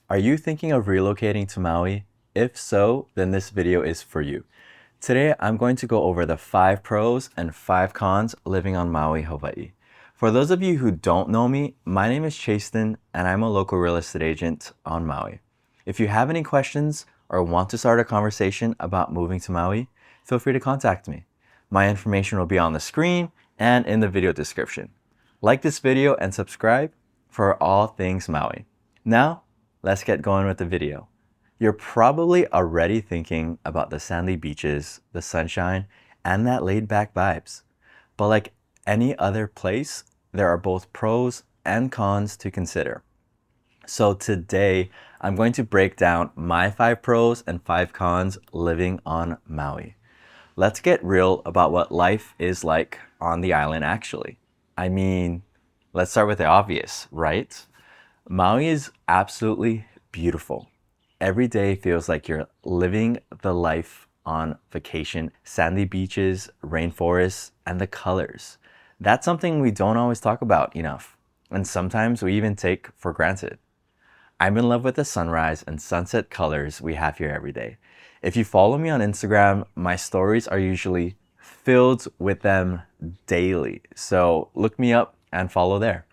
Are you thinking of relocating to Maui? If so, then this video is for you. Today, I'm going to go over the 5 pros and 5 cons living on Maui, Hawaii. For those of you who don't know me, my name is Chaston and I'm a local real estate agent on Maui. If you have any questions or want to start a conversation about moving to Maui, feel free to contact me. My information will be on the screen and in the video description. Like this video and subscribe for all things Maui. Now, let's get going with the video. You're probably already thinking about the sandy beaches, the sunshine, and that laid-back vibes. But like any other place, there are both pros and cons to consider. So today, I'm going to break down my 5 pros and 5 cons living on Maui. Let's get real about what life is like on the island actually. I mean, let's start with the obvious, right? Maui is absolutely beautiful. Every day feels like you're living the life on vacation. Sandy beaches, rainforests, and the colors. That's something we don't always talk about enough, and sometimes we even take for granted. I'm in love with the sunrise and sunset colors we have here every day. If you follow me on Instagram, my stories are usually filled with them daily. So look me up and follow there.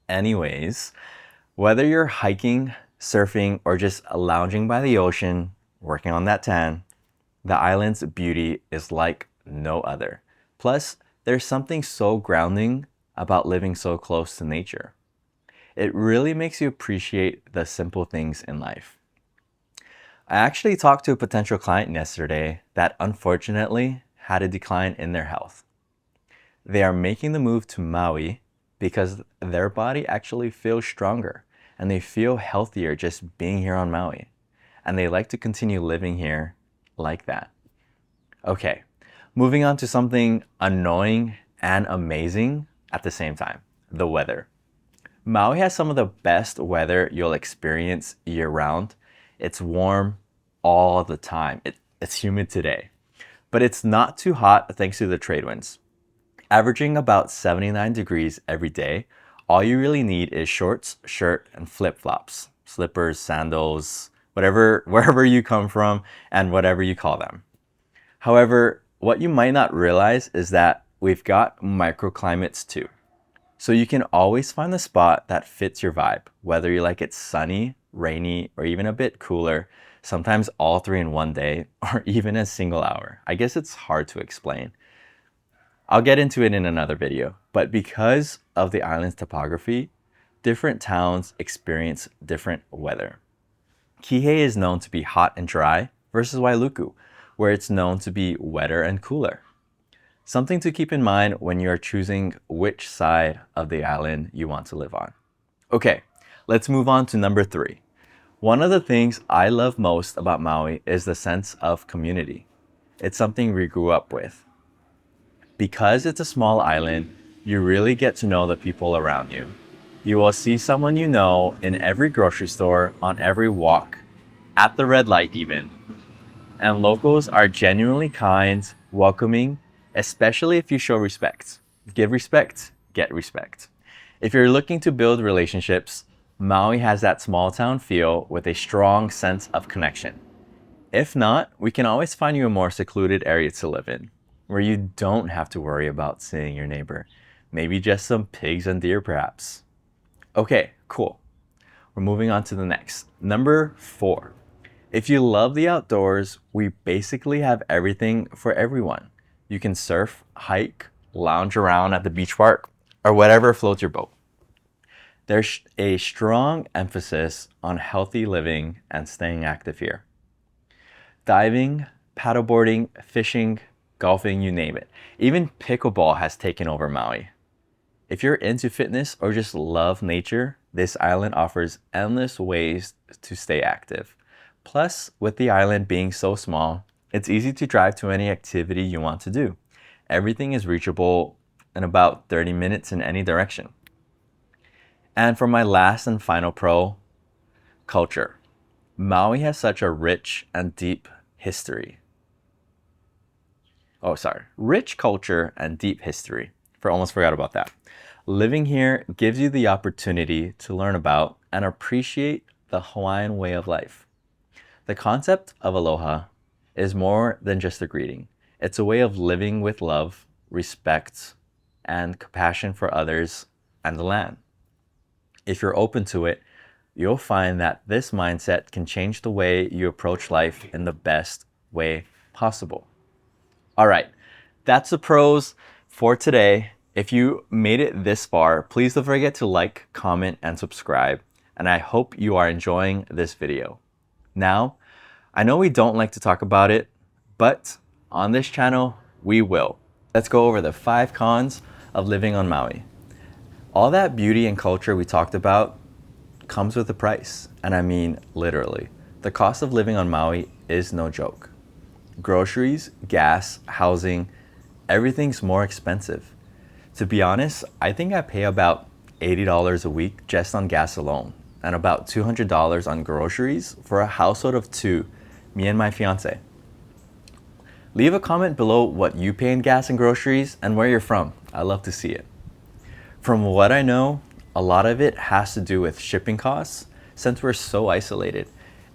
Anyways, whether you're hiking, surfing, or just lounging by the ocean, working on that tan, the island's beauty is like no other. Plus, there's something so grounding about living so close to nature. It really makes you appreciate the simple things in life. I actually talked to a potential client yesterday that unfortunately had a decline in their health. They are making the move to Maui because their body actually feels stronger and they feel healthier just being here on Maui. And they like to continue living here like that. Okay, moving on to something annoying and amazing at the same time, the weather. Maui has some of the best weather you'll experience year-round. It's warm all the time. It's humid today, but it's not too hot thanks to the trade winds. Averaging about 79 degrees every day, all you really need is shorts, shirt, and flip-flops, slippers, sandals, wherever you come from and whatever you call them. However, what you might not realize is that we've got microclimates too. So you can always find the spot that fits your vibe, whether you like it sunny, rainy, or even a bit cooler, sometimes all 3 in one day, or even a single hour. I guess it's hard to explain. I'll get into it in another video, but because of the island's topography, different towns experience different weather. Kihei is known to be hot and dry versus Wailuku, where it's known to be wetter and cooler. Something to keep in mind when you're choosing which side of the island you want to live on. Okay, let's move on to number 3. One of the things I love most about Maui is the sense of community. It's something we grew up with. Because it's a small island, you really get to know the people around you. You will see someone you know in every grocery store, on every walk, at the red light even. And locals are genuinely kind, welcoming, especially if you show respect. Give respect, get respect. If you're looking to build relationships, Maui has that small town feel with a strong sense of connection. If not, we can always find you a more secluded area to live in, where you don't have to worry about seeing your neighbor. Maybe just some pigs and deer perhaps. Okay, cool. We're moving on to the next. Number 4. If you love the outdoors, we basically have everything for everyone. You can surf, hike, lounge around at the beach park, or whatever floats your boat. There's a strong emphasis on healthy living and staying active here. Diving, paddleboarding, fishing, golfing, you name it. Even pickleball has taken over Maui. If you're into fitness or just love nature, this island offers endless ways to stay active. Plus, with the island being so small, it's easy to drive to any activity you want to do. Everything is reachable in about 30 minutes in any direction. And for my last and final pro, culture. Maui has such a rich and deep history. Rich culture and deep history. Almost forgot about that. Living here gives you the opportunity to learn about and appreciate the Hawaiian way of life. The concept of aloha is more than just a greeting. It's a way of living with love, respect, and compassion for others and the land. If you're open to it, you'll find that this mindset can change the way you approach life in the best way possible. All right, that's the pros for today. If you made it this far, please don't forget to like, comment, and subscribe. And I hope you are enjoying this video. Now, I know we don't like to talk about it, but on this channel, we will. Let's go over the 5 cons of living on Maui. All that beauty and culture we talked about comes with a price. And I mean, literally. The cost of living on Maui is no joke. Groceries, gas, housing, everything's more expensive. To be honest, I think I pay about $80 a week just on gas alone, and about $200 on groceries for a household of 2, me and my fiance. Leave a comment below what you pay in gas and groceries and where you're from. I'd love to see it. From what I know, a lot of it has to do with shipping costs. Since we're so isolated,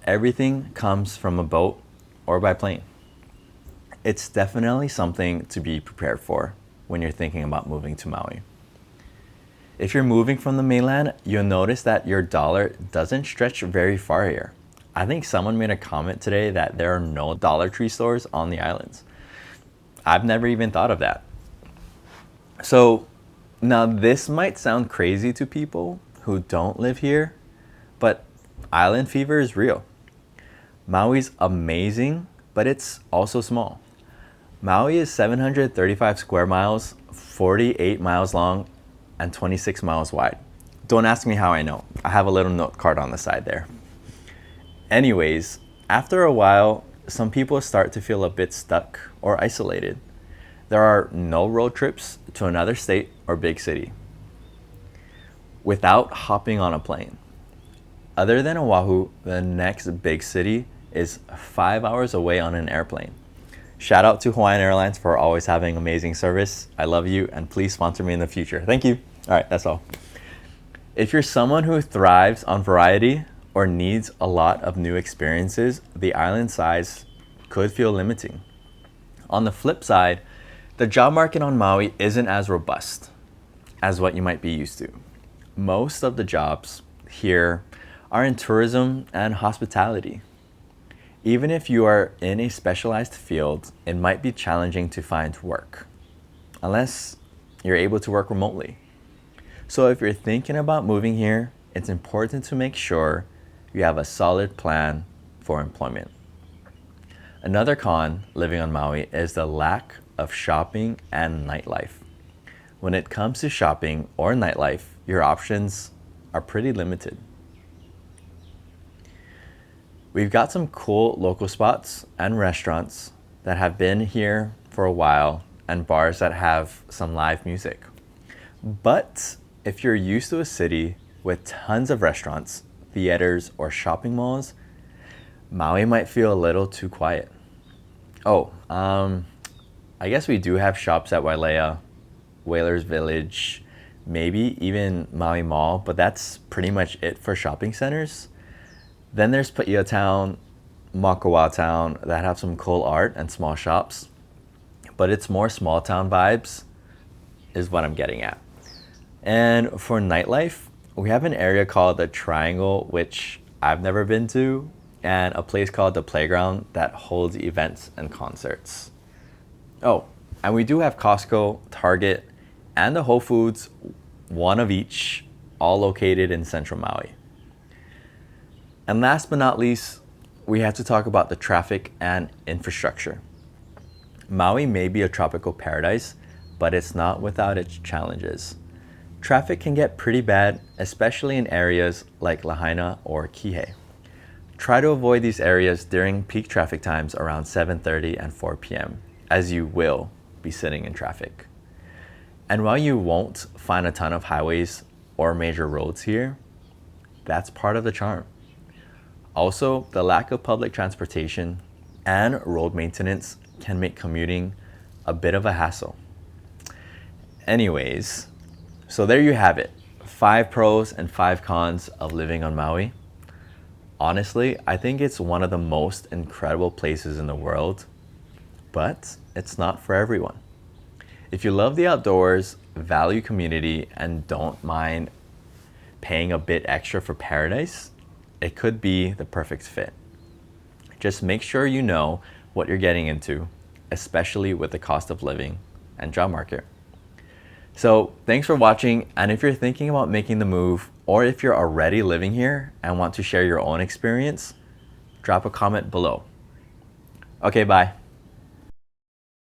everything comes from a boat or by plane. It's definitely something to be prepared for when you're thinking about moving to Maui. If you're moving from the mainland, you'll notice that your dollar doesn't stretch very far here. I think someone made a comment today that there are no Dollar Tree stores on the islands. I've never even thought of that. So now this might sound crazy to people who don't live here, but island fever is real. Maui's amazing, but it's also small. Maui is 735 square miles, 48 miles long, and 26 miles wide. Don't ask me how I know. I have a little note card on the side there. Anyways, after a while, some people start to feel a bit stuck or isolated. There are no road trips to another state or big city without hopping on a plane. Other than Oahu, the next big city is 5 hours away on an airplane. Shout out to Hawaiian Airlines for always having amazing service. I love you, and please sponsor me in the future. Thank you. All right, that's all. If you're someone who thrives on variety or needs a lot of new experiences, the island size could feel limiting. On the flip side, the job market on Maui isn't as robust as what you might be used to. Most of the jobs here are in tourism and hospitality. Even if you are in a specialized field, it might be challenging to find work, unless you're able to work remotely. So if you're thinking about moving here, it's important to make sure you have a solid plan for employment. Another con living on Maui is the lack of shopping and nightlife. When it comes to shopping or nightlife, your options are pretty limited. We've got some cool local spots and restaurants that have been here for a while, and bars that have some live music. But if you're used to a city with tons of restaurants, theaters, or shopping malls, Maui might feel a little too quiet. I guess we do have shops at Wailea, Whalers Village, maybe even Maui Mall, but that's pretty much it for shopping centers. Then there's Paia Town, Makawa Town that have some cool art and small shops, but it's more small town vibes is what I'm getting at. And for nightlife, we have an area called the Triangle, which I've never been to, and a place called the Playground that holds events and concerts. Oh, and we do have Costco, Target, and the Whole Foods, one of each, all located in central Maui. And last but not least, we have to talk about the traffic and infrastructure. Maui may be a tropical paradise, but it's not without its challenges. Traffic can get pretty bad, especially in areas like Lahaina or Kihei. Try to avoid these areas during peak traffic times around 7:30 and 4 p.m., as you will be sitting in traffic. And while you won't find a ton of highways or major roads here, that's part of the charm. Also, the lack of public transportation and road maintenance can make commuting a bit of a hassle. Anyways, so there you have it. 5 pros and 5 cons of living on Maui. Honestly, I think it's one of the most incredible places in the world, but it's not for everyone. If you love the outdoors, value community, and don't mind paying a bit extra for paradise, it could be the perfect fit. Just make sure you know what you're getting into, especially with the cost of living and job market. So thanks for watching, and if you're thinking about making the move, or if you're already living here and want to share your own experience, drop a comment below. Okay, bye.